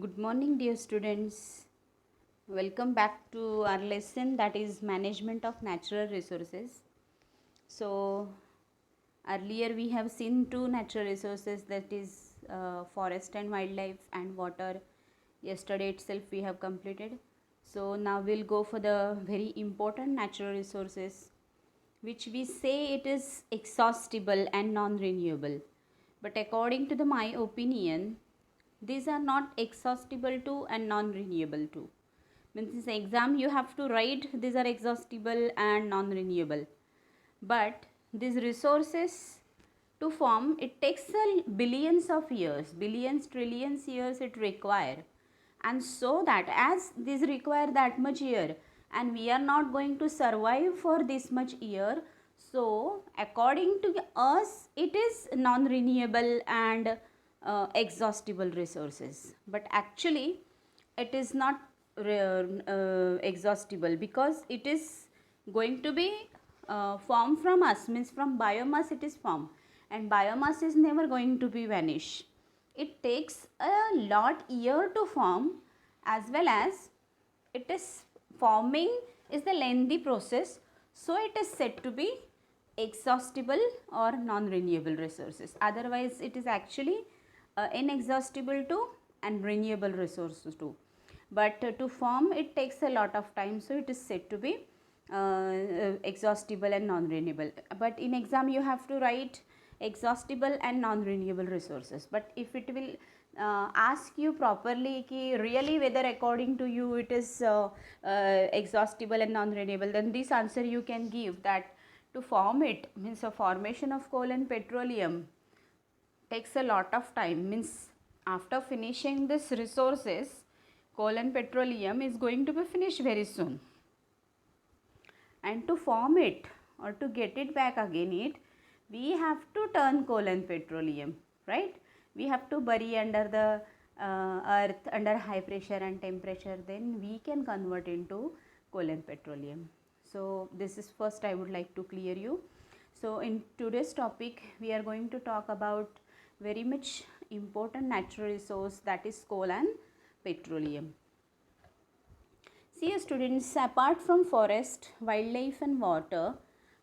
Good morning, dear students. Welcome back to our lesson, that is management of natural resources. So, earlier we have seen two natural resources, that is forest and wildlife and water. Yesterday itself we have completed. So, now we'll go for the very important natural resources, which we say it is exhaustible and non-renewable. But according to my opinion, these are not exhaustible too and non-renewable too. Means in exam you have to write these are exhaustible and non-renewable. But these resources to form, it takes billions of years, billions, trillions years it require. And so that as these require that much year and we are not going to survive for this much year, so according to us it is non-renewable and exhaustible resources. But actually it is not exhaustible, because it is going to be formed from us, means from biomass it is formed, and biomass is never going to be vanish. It takes a lot year to form, as well as it is forming is the lengthy process, so it is said to be exhaustible or non-renewable resources. Otherwise it is actually inexhaustible too and renewable resources too. But to form it takes a lot of time, so it is said to be exhaustible and non-renewable. But in exam you have to write exhaustible and non-renewable resources. But if it will ask you properly ki really whether according to you it is exhaustible and non-renewable, then this answer you can give, that to form it, means a formation of coal and petroleum takes a lot of time. Means after finishing this resources, coal and petroleum is going to be finished very soon, and to form it or to get it back again, we have to turn coal and petroleum, right? We have to bury under the earth under high pressure and temperature, then we can convert into coal and petroleum. So this is first I would like to clear you. So in today's topic we are going to talk about very much important natural resource, that is coal and petroleum. See students, apart from forest, wildlife and water,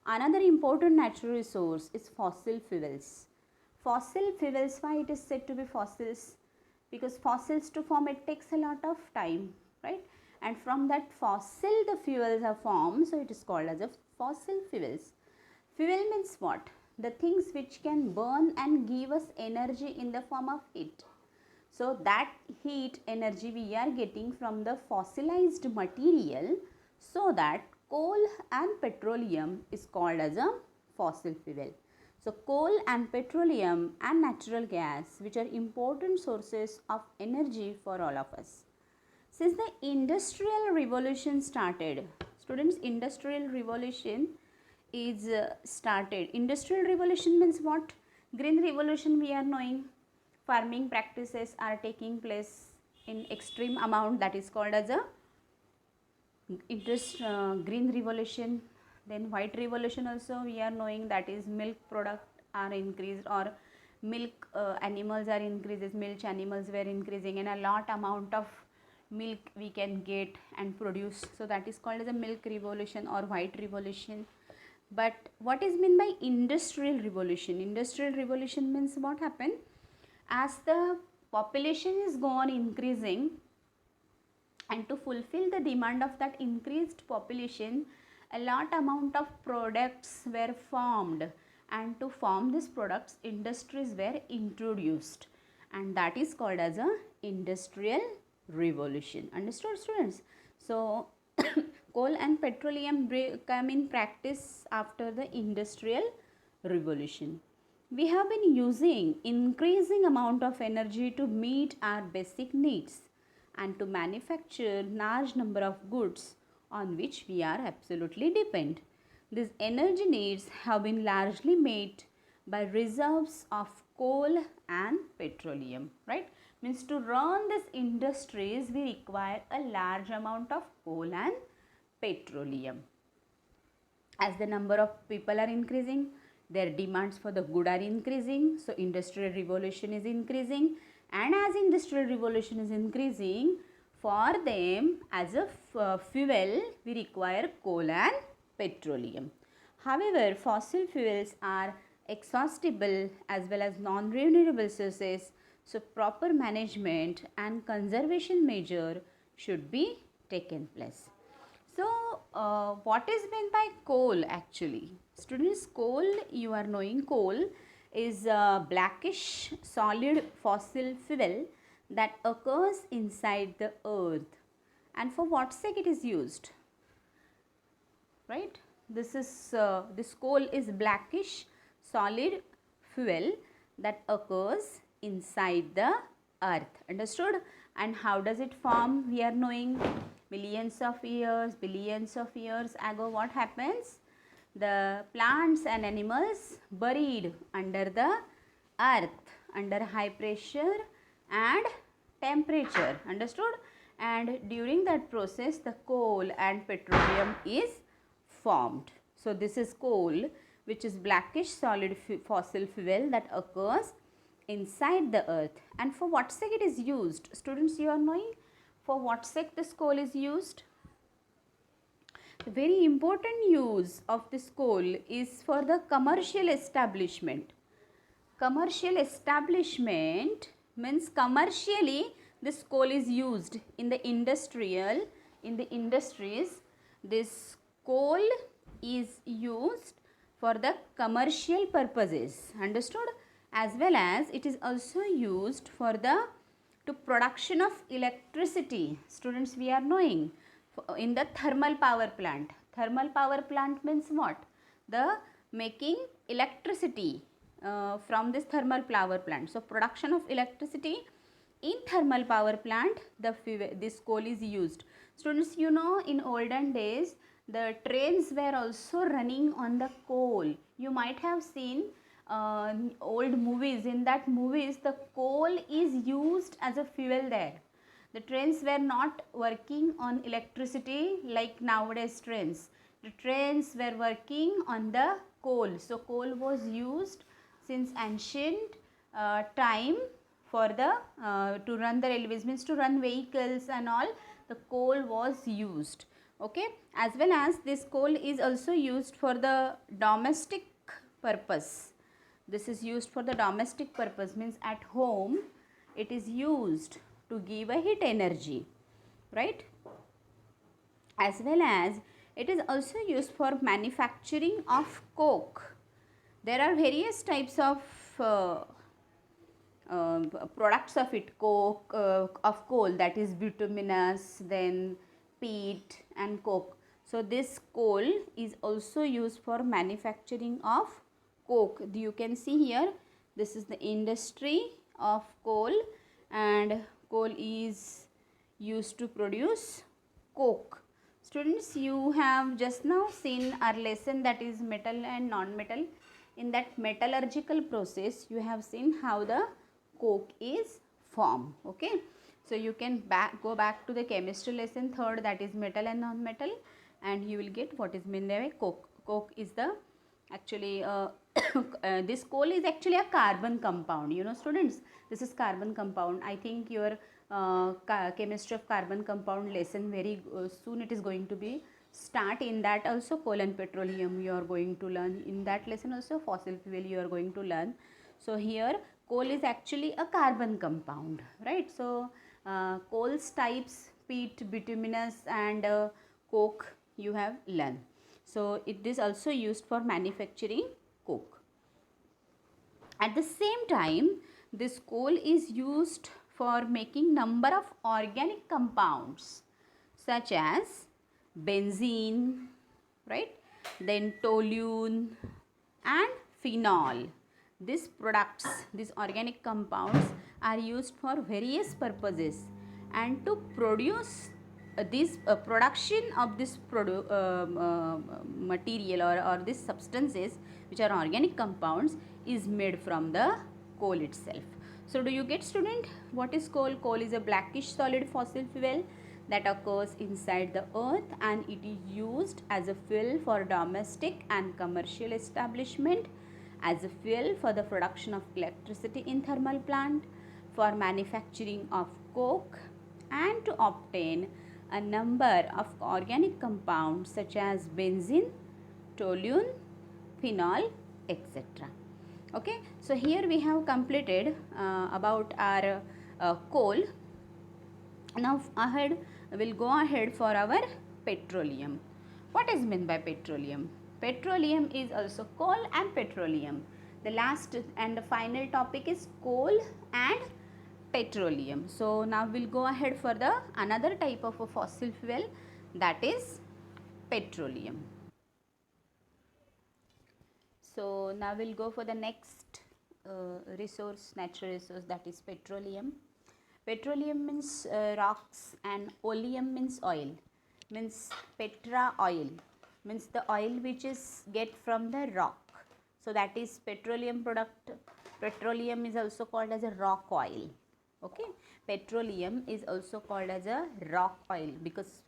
another important natural resource is fossil fuels. Fossil fuels, why it is said to be fossils? Because fossils to form it takes a lot of time, right? And from that fossil the fuels are formed, so it is called as a fossil fuels. Fuel means what? The things which can burn and give us energy in the form of heat. So that heat energy we are getting from the fossilized material, so that coal and petroleum is called as a fossil fuel. So coal and petroleum and natural gas, which are important sources of energy for all of us. Since the industrial revolution started, students, industrial revolution is started. Industrial revolution means what? Green revolution we are knowing. Farming practices are taking place in extreme amount, that is called as a green revolution. Then white revolution also we are knowing, that is milk product are increased, or milk animals are increases, milk animals were increasing, and a lot amount of milk we can get and produce, so that is called as a milk revolution or white revolution. But what is meant by industrial revolution? Industrial revolution means what happened? As the population is gone increasing, and to fulfill the demand of that increased population, a lot amount of products were formed, and to form these products industries were introduced, and that is called as a industrial revolution. Understood students? So coal and petroleum come in practice after the industrial revolution. We have been using increasing amount of energy to meet our basic needs and to manufacture large number of goods on which we are absolutely dependent. These energy needs have been largely met by reserves of coal and petroleum, right? Means to run these industries we require a large amount of coal and petroleum. As the number of people are increasing, their demands for the good are increasing, so industrial revolution is increasing, and as industrial revolution is increasing, for them as a fuel we require coal and petroleum. However, fossil fuels are exhaustible as well as non-renewable sources, so proper management and conservation measure should be taken place. So, what is meant by coal actually? Students, coal, you are knowing coal is a blackish solid fossil fuel that occurs inside the earth. And for what sake it is used? Right? This coal is blackish solid fuel that occurs inside the earth. Understood? And how does it form? We are knowing millions of years, billions of years ago what happens? The plants and animals buried under the earth under high pressure and temperature. Understood? And during that process the coal and petroleum is formed. So, this is coal, which is blackish solid fossil fuel that occurs inside the earth. And for what sake it is used? Students, you are knowing for what sake this coal is used? The very important use of this coal is for the commercial establishment. Commercial establishment means commercially this coal is used in the industries. This coal is used for the commercial purposes. Understood? As well as it is also used for the production of electricity. Students, we are knowing in the thermal power plant. Thermal power plant means what? The making electricity from this thermal power plant. So, production of electricity in thermal power plant, this coal is used. Students, you know in olden days the trains were also running on the coal. You might have seen old movies. In that movies the coal is used as a fuel there. The trains were not working on electricity like nowadays trains. The trains were working on the coal. So, coal was used since ancient time for the to run the railways, means to run vehicles and all, the coal was used. Okay, as well as this coal is also used for the domestic purpose. This is used for the domestic purpose, means at home it is used to give a heat energy, right? As well as it is also used for manufacturing of coke. There are various types of products of it, coke, of coal, that is bituminous, then peat and coke. So, this coal is also used for manufacturing of coke. You can see here, this is the industry of coal, and coal is used to produce coke. Students, you have just now seen our lesson, that is metal and non-metal. In that metallurgical process, you have seen how the coke is formed. Okay, so you can go back to the chemistry lesson 3rd, that is metal and non-metal, and you will get what is meant by coke. Coke is the actually this coal is actually a carbon compound. You know, students, this is carbon compound. I think your chemistry of carbon compound lesson very soon it is going to be start. In that also coal and petroleum you are going to learn. In that lesson also fossil fuel you are going to learn. So, here coal is actually a carbon compound, right? So, coals types peat, bituminous and coke you have learned. So, it is also used for manufacturing coke. At the same time, this coal is used for making number of organic compounds such as benzene, right? Then toluene and phenol. These products, these organic compounds are used for various purposes, and to produce this production of this material or these substances which are organic compounds is made from the coal itself. So, do you get, student, what is coal? Coal is a blackish solid fossil fuel that occurs inside the earth, and it is used as a fuel for domestic and commercial establishment, as a fuel for the production of electricity in thermal plant, for manufacturing of coke and to obtain a number of organic compounds such as benzene, toluene, phenol, etc. Okay, so here we have completed about our coal. Now ahead we'll go ahead for our petroleum. What is meant by petroleum? Petroleum is also coal and petroleum. The last and the final topic is coal and petroleum. So now we'll go ahead for the another type of a fossil fuel, that is petroleum. So now we'll go for the next resource, natural resource, that is petroleum. Petroleum means rocks and oleum means oil, means petra oil, means the oil which is get from the rock. So that is petroleum product. Petroleum is also called as a rock oil. Okay, petroleum is also called as a rock oil because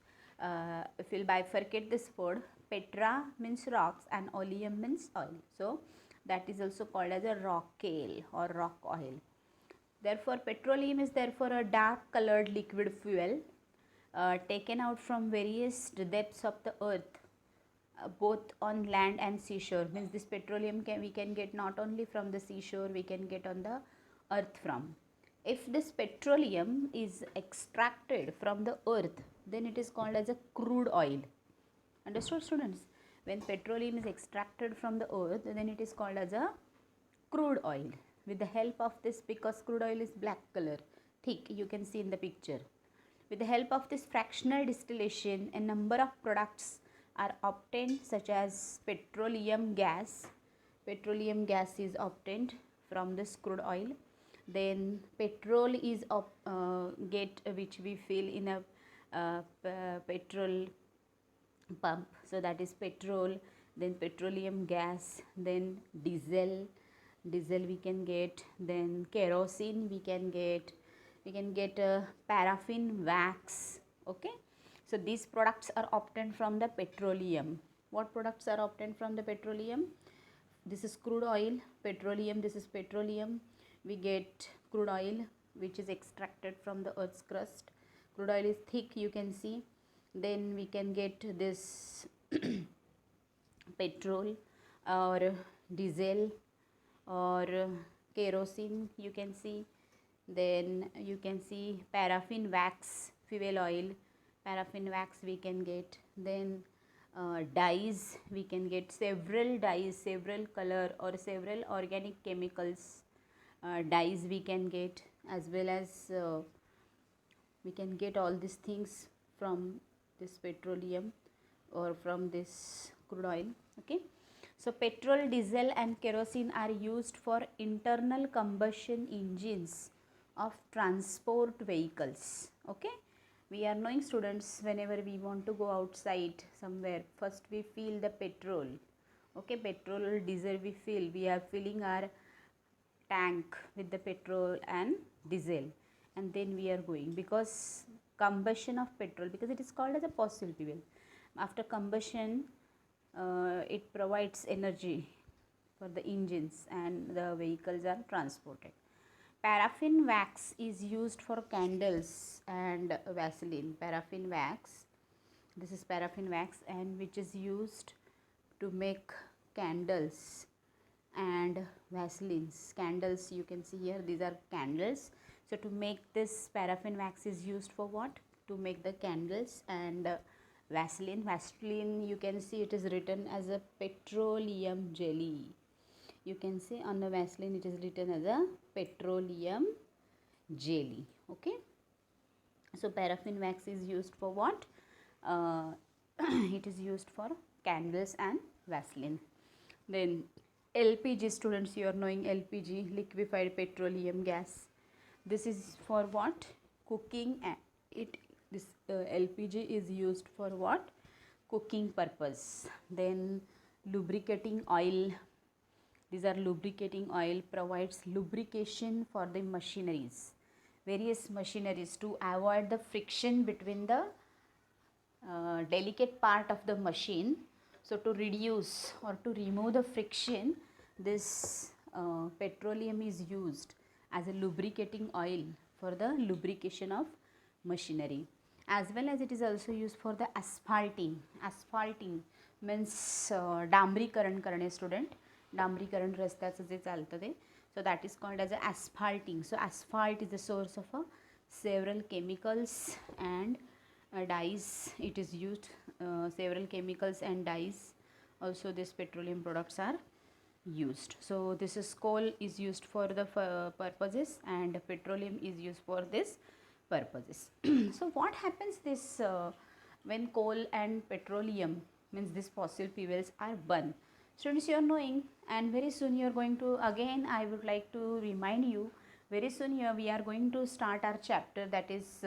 if you'll bifurcate this word, petra means rocks and oleum means oil. So that is also called as a rock oil or rock oil. Therefore, petroleum is therefore a dark colored liquid fuel taken out from various depths of the earth, both on land and seashore. Means this petroleum we can get not only from the seashore, we can get on the earth from. If this petroleum is extracted from the earth, then it is called as a crude oil. Understood, students? When petroleum is extracted from the earth, then it is called as a crude oil. With the help of this, because crude oil is black color, thick, you can see in the picture. With the help of this fractional distillation, a number of products are obtained such as petroleum gas. Petroleum gas is obtained from this crude oil. Then petrol is which we fill in a petrol pump. So that is petrol, then petroleum gas, then diesel we can get, then kerosene we can get paraffin wax. Okay, so these products are obtained from the petroleum. What products are obtained from the petroleum? This is crude oil, petroleum, this is petroleum. We get crude oil which is extracted from the earth's crust. Crude oil is thick, you can see. Then we can get this petrol or diesel or kerosene, you can see. Then you can see paraffin wax, fuel oil, paraffin wax we can get. Then dyes, we can get several dyes, several color or several organic chemicals dyes we can get, as well as we can get all these things from this petroleum or from this crude oil. Okay, so petrol, diesel and kerosene are used for internal combustion engines of transport vehicles. Okay, we are knowing, students, whenever we want to go outside somewhere, first we fill the petrol. Okay, petrol or diesel we are filling our tank with the petrol and diesel, and then we are going, because combustion of petrol, because it is called as a fossil fuel. After combustion, it provides energy for the engines and the vehicles are transported. Paraffin wax is used for candles and Vaseline. Paraffin wax, this is paraffin wax, and which is used to make candles and Vaselines. Candles, you can see here, these are candles. So to make this paraffin wax is used for what? To make the candles. And Vaseline, you can see it is written as a petroleum jelly. You can see on the Vaseline it is written as a petroleum jelly. Okay, so paraffin wax is used for what? It is used for candles and Vaseline. Then LPG, students, you are knowing LPG, liquefied petroleum gas. This is for what? Cooking. This LPG is used for what? Cooking purpose. Then lubricating oil. These are lubricating oil, provides lubrication for the machineries, various machineries, to avoid the friction between the delicate part of the machine. So to reduce or to remove the friction, this petroleum is used, as a lubricating oil for the lubrication of machinery, as well as it is also used for the asphalting. Asphalting means डांबरीकरण करणे student, डांबरीकरण रस्त्याचं जे चालतं ते, so that is called as a asphalting. So asphalt is the source of several chemicals and dyes. It is used several chemicals and dyes also these petroleum products are used. So this is coal is used for the purposes and petroleum is used for this purposes. So what happens this when coal and petroleum means these fossil fuels are burned? Students, you are knowing, and very soon you are going to, again I would like to remind you, very soon here we are going to start our chapter, that is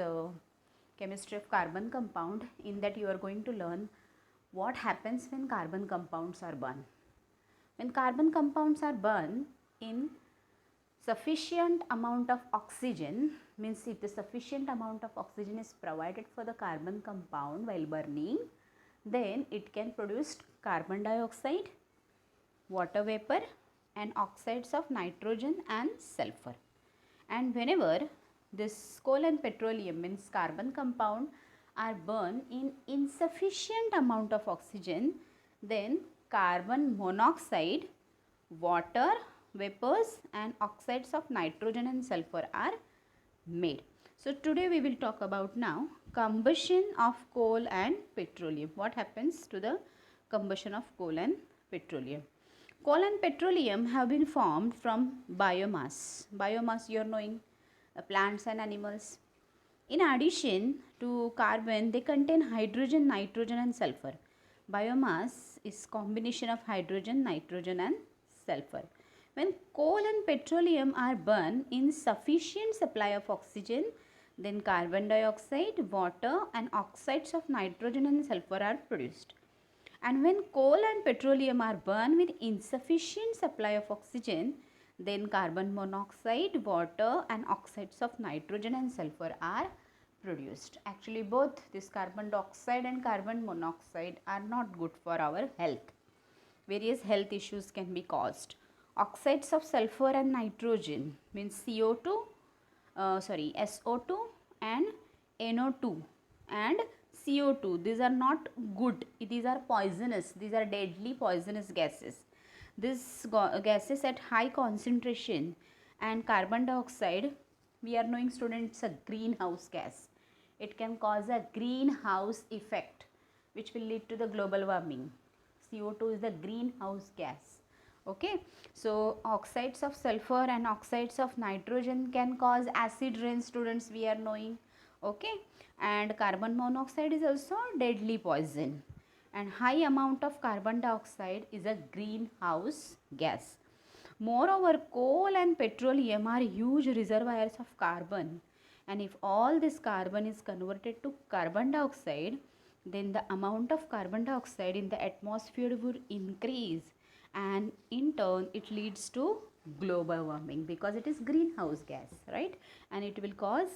chemistry of carbon compound. In that you are going to learn what happens when carbon compounds are burned. When carbon compounds are burned in sufficient amount of oxygen, means if the sufficient amount of oxygen is provided for the carbon compound while burning, then it can produce carbon dioxide, water vapor and oxides of nitrogen and sulfur. And whenever this coal and petroleum means carbon compound are burned in insufficient amount of oxygen, then carbon monoxide, water vapors and oxides of nitrogen and sulfur are made. So today we will talk about now combustion of coal and petroleum. What happens to the combustion of coal and petroleum? Coal and petroleum have been formed from biomass. Biomass, you are knowing, plants and animals. In addition to carbon, they contain hydrogen, nitrogen and sulfur. Biomass is combination of hydrogen, nitrogen and sulfur. When coal and petroleum are burned in sufficient supply of oxygen, then carbon dioxide, water and oxides of nitrogen and sulfur are produced. And when coal and petroleum are burned with insufficient supply of oxygen, then carbon monoxide, water and oxides of nitrogen and sulfur are produced. Actually both this carbon dioxide and carbon monoxide are not good for our health. Various health issues can be caused. Oxides of sulfur and nitrogen means SO2 and NO2 and CO2. These are not good, these are poisonous, these are deadly poisonous gases. These gases at high concentration, and carbon dioxide, we are knowing students, a greenhouse gas. It can cause a greenhouse effect which will lead to the global warming. CO2 is the greenhouse gas. Okay, so oxides of sulfur and oxides of nitrogen can cause acid rain, students, we are knowing. Okay, and carbon monoxide is also deadly poison, and high amount of carbon dioxide is a greenhouse gas. Moreover, coal and petroleum are huge reservoirs of carbon, and if all this carbon is converted to carbon dioxide, then the amount of carbon dioxide in the atmosphere would increase, and in turn it leads to global warming because it is greenhouse gas, right? And it will cause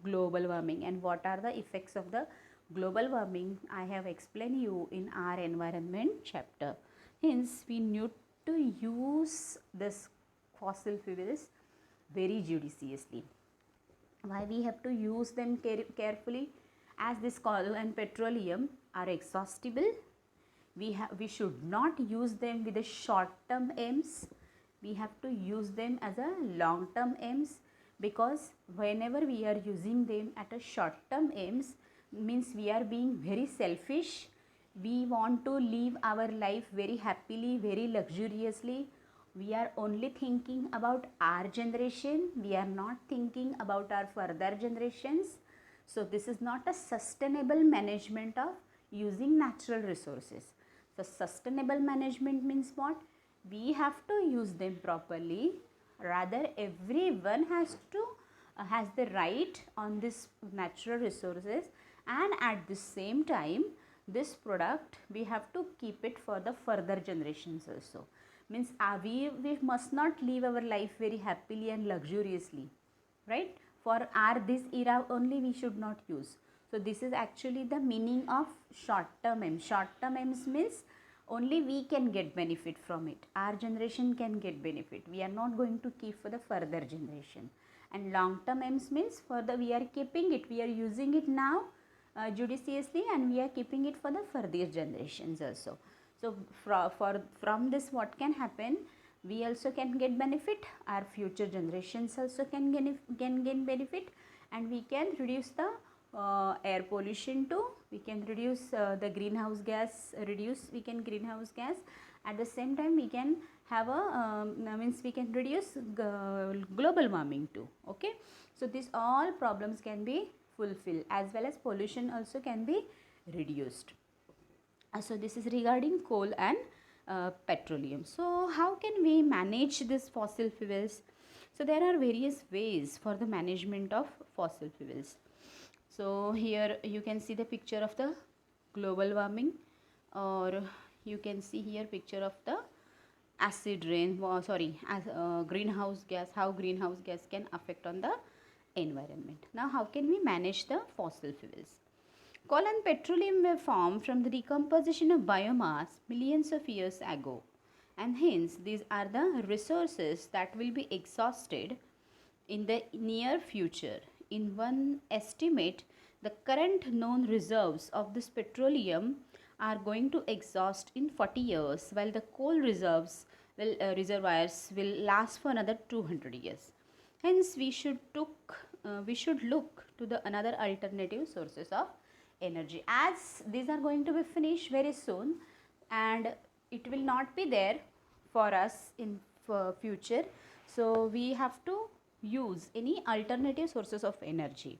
global warming. And what are the effects of the global warming? I have explained you in our environment chapter. Hence we need to use this fossil fuels very judiciously. Why we have to use them carefully? As this coal and petroleum are exhaustible, we should not use them with the short term aims. We have to use them as a long term aims, because whenever we are using them at a short term aims, means we are being very selfish. We want to live our life very happily, very luxuriously. We are only thinking about our generation. We are not thinking about our further generations. So this is not a sustainable management of using natural resources. So sustainable management means what? We have to use them properly. Rather, everyone has the right on this natural resources, and at the same time this product we have to keep it for the further generations also. Means we must not live our life very happily and luxuriously, right? For this era only we should not use. So this is actually the meaning of short term aims. Short term aims means only we can get benefit from it. Our generation can get benefit. We are not going to keep for the further generation. And long term aims means for the we are keeping it, we are using it now judiciously, and we are keeping it for the further generations also. So from this what can happen, we also can get benefit, our future generations also can gain benefit, and we can reduce the air pollution too. We can reduce the greenhouse gas, we can greenhouse gas. At the same time we can have a means we can reduce global warming too. Okay, so these all problems can be fulfilled, as well as pollution also can be reduced. So this is regarding coal and petroleum. So how can we manage this fossil fuels? So there are various ways for the management of fossil fuels. So here you can see the picture of the global warming, or you can see here picture of the acid rain, greenhouse gas, how greenhouse gas can affect on the environment. Now how can we manage the fossil fuels? Coal and petroleum were formed from the decomposition of biomass millions of years ago, and hence these are the resources that will be exhausted in the near future. In one estimate, the current known reserves of this petroleum are going to exhaust in 40 years, while the coal reservoirs will last for another 200 years. Hence, we should look to the another alternative sources of energy, as these are going to be finished very soon, and it will not be there for us in future. So we have to use any alternative sources of energy.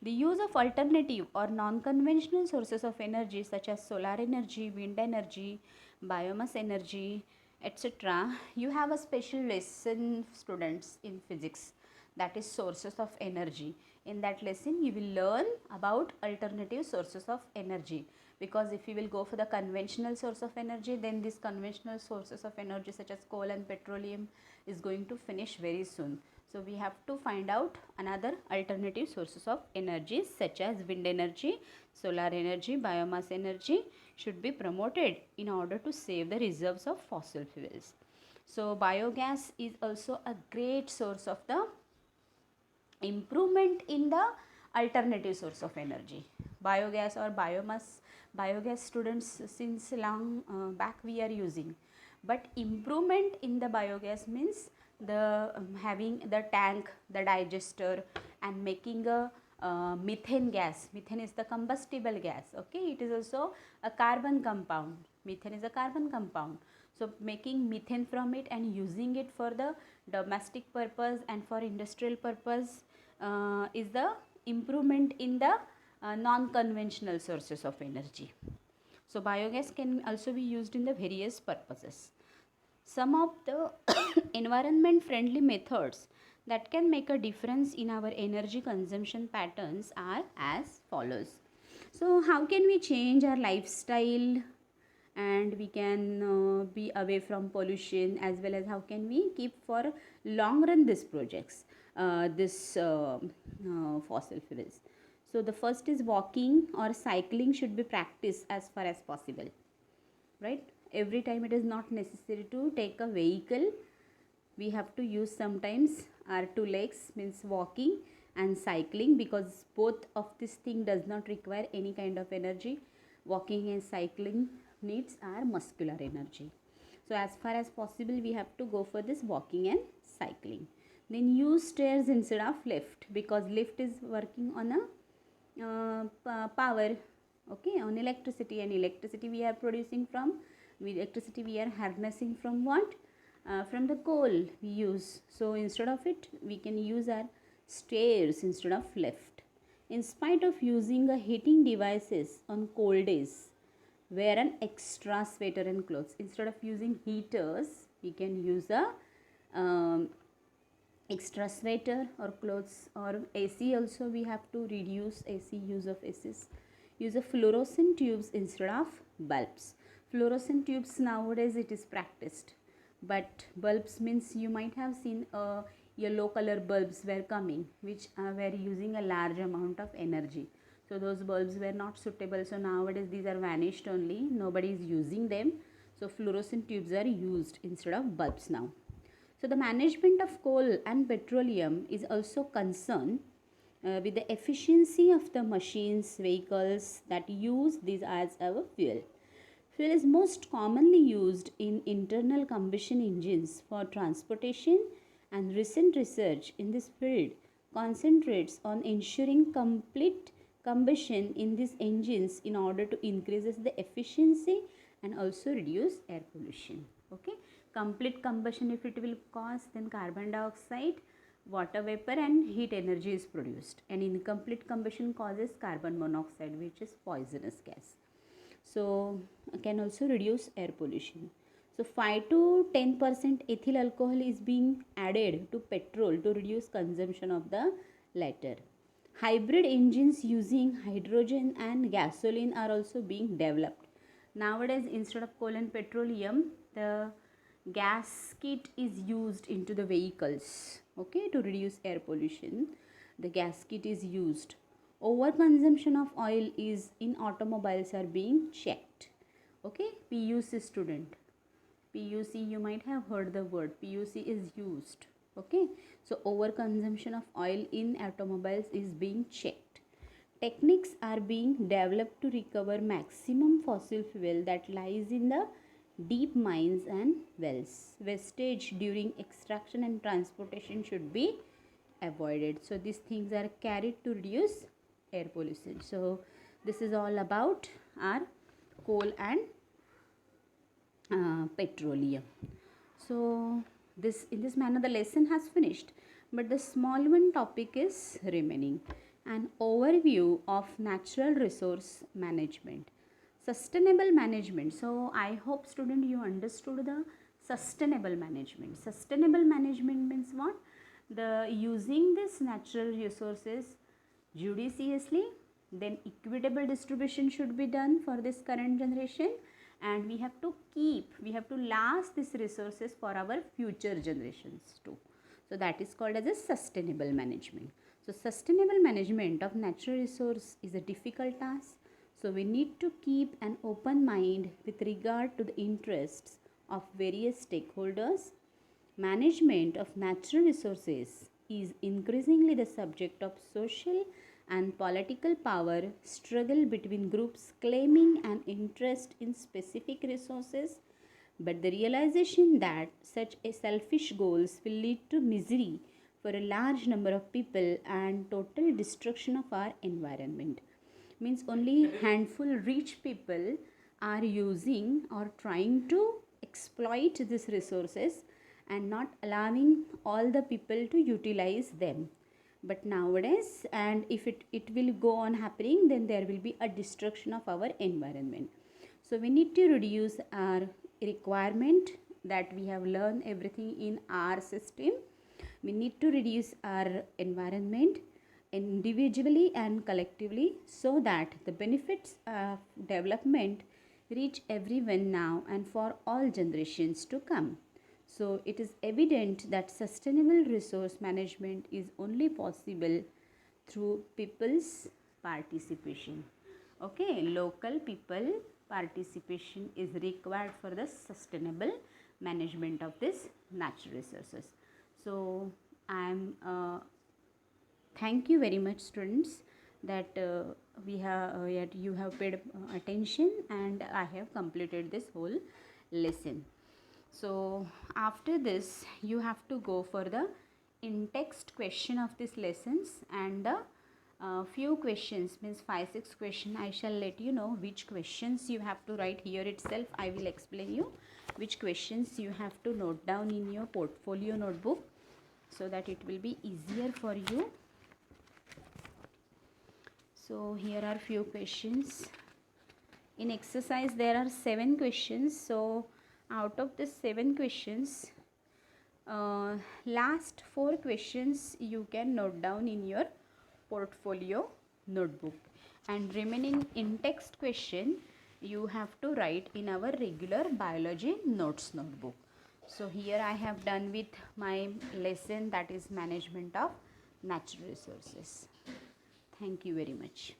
The use of alternative or non-conventional sources of energy such as solar energy, wind energy, biomass energy, etc. You have a special lesson, students, in physics, that is sources of energy. In that lesson you will learn about alternative sources of energy, because if you will go for the conventional source of energy, then these conventional sources of energy such as coal and petroleum is going to finish very soon. So we have to find out another alternative sources of energy such as wind energy, solar energy, biomass energy should be promoted in order to save the reserves of fossil fuels. So biogas is also a great source of the improvement in the alternative source of energy. Biogas or biogas, students, since long back we are using, but improvement in the biogas means the having the tank, the digester, and making a methane gas. Methane is the combustible gas. Okay, it is also a carbon compound. Methane is a carbon compound. So making methane from it and using it for the domestic purpose and for industrial purpose is the improvement in the non-conventional sources of energy. So biogas can also be used in the various purposes. Some of the environment friendly methods that can make a difference in our energy consumption patterns are as follows. So how can we change our lifestyle and we can be away from pollution, as well as how can we keep for long run these projects, fossil fuels? So the first is walking or cycling should be practiced as far as possible, right? Every time it is not necessary to take a vehicle. We have to use sometimes our two legs, means walking and cycling, because both of this thing does not require any kind of energy. Walking and cycling needs our muscular energy. So as far as possible we have to go for this walking and cycling. Then use stairs instead of lift, because lift is working on a power, okay, on electricity, and electricity we are producing from, electricity we are harnessing from what? From the coal we use. So instead of it we can use our stairs instead of lift. In spite of using a heating devices on cold days, wear an extra sweater and clothes. Instead of using heaters we can use a extra sweater or clothes. Or AC also, we have to reduce AC, use of ACs. Use of fluorescent tubes instead of bulbs. Fluorescent tubes nowadays it is practiced, but bulbs means you might have seen yellow color bulbs were coming, which were using a large amount of energy. So those bulbs were not suitable. So nowadays these are vanished only. Nobody is using them. So fluorescent tubes are used instead of bulbs now. So the management of coal and petroleum is also concerned with the efficiency of the machines, vehicles that use these as our fuel. Fuel is most commonly used in internal combustion engines for transportation, and recent research in this field concentrates on ensuring complete combustion in these engines in order to increase the efficiency and also reduce air pollution. Okay, complete combustion, if it will cause, then carbon dioxide, water vapor and heat energy is produced, and incomplete combustion causes carbon monoxide, which is poisonous gas. So can also reduce air pollution. So 5 to 10% ethyl alcohol is being added to petrol to reduce consumption of the latter. Hybrid engines using hydrogen and gasoline are also being developed. Nowadays, instead of coal and petroleum, the gasket is used into the vehicles, okay, to reduce air pollution. The gasket is used. Overconsumption of oil is in automobiles are being checked. Okay, PUC student. PUC, you might have heard the word. PUC is used. Okay, so overconsumption of oil in automobiles is being checked. Techniques are being developed to recover maximum fossil fuel that lies in the deep mines and wells. Wastage during extraction and transportation should be avoided. So these things are carried to reduce air pollution. So this is all about our coal and petroleum. So this, in this manner, the lesson has finished, but the small one topic is remaining: an overview of natural resource management, sustainable management. So I hope student you understood the sustainable management. Sustainable management means what? The using this natural resources judiciously, then equitable distribution should be done for this current generation, and we have to last these resources for our future generations too. So that is called as a sustainable management. So sustainable management of natural resource is a difficult task. So we need to keep an open mind with regard to the interests of various stakeholders. Management of natural resources is increasingly the subject of social and political power struggle between groups claiming an interest in specific resources, but the realization that such a selfish goals will lead to misery for a large number of people and total destruction of our environment. Means only handful rich people are using or trying to exploit these resources and not allowing all the people to utilize them. But nowadays, and if it will go on happening, then there will be a destruction of our environment. So we need to reduce our requirement that we have learned everything in our system. We need to reduce our environment individually and collectively, so that the benefits of development reach everyone now and for all generations to come. So it is evident that sustainable resource management is only possible through people's participation. Okay, local people participation is required for the sustainable management of this natural resources. So I am thank you very much, students, that you have paid attention, and I have completed this whole lesson. So after this, you have to go for the in-text question of these lessons, and the few questions, means 5-6 questions. I shall let you know which questions you have to write. Here itself I will explain you which questions you have to note down in your portfolio notebook, so that it will be easier for you. So here are few questions. In exercise there are 7 questions. So out of the 7 questions, last 4 questions you can note down in your portfolio notebook, and remaining in-text question you have to write in our regular biology notes notebook. So here I have done with my lesson, that is management of natural resources. Thank you very much.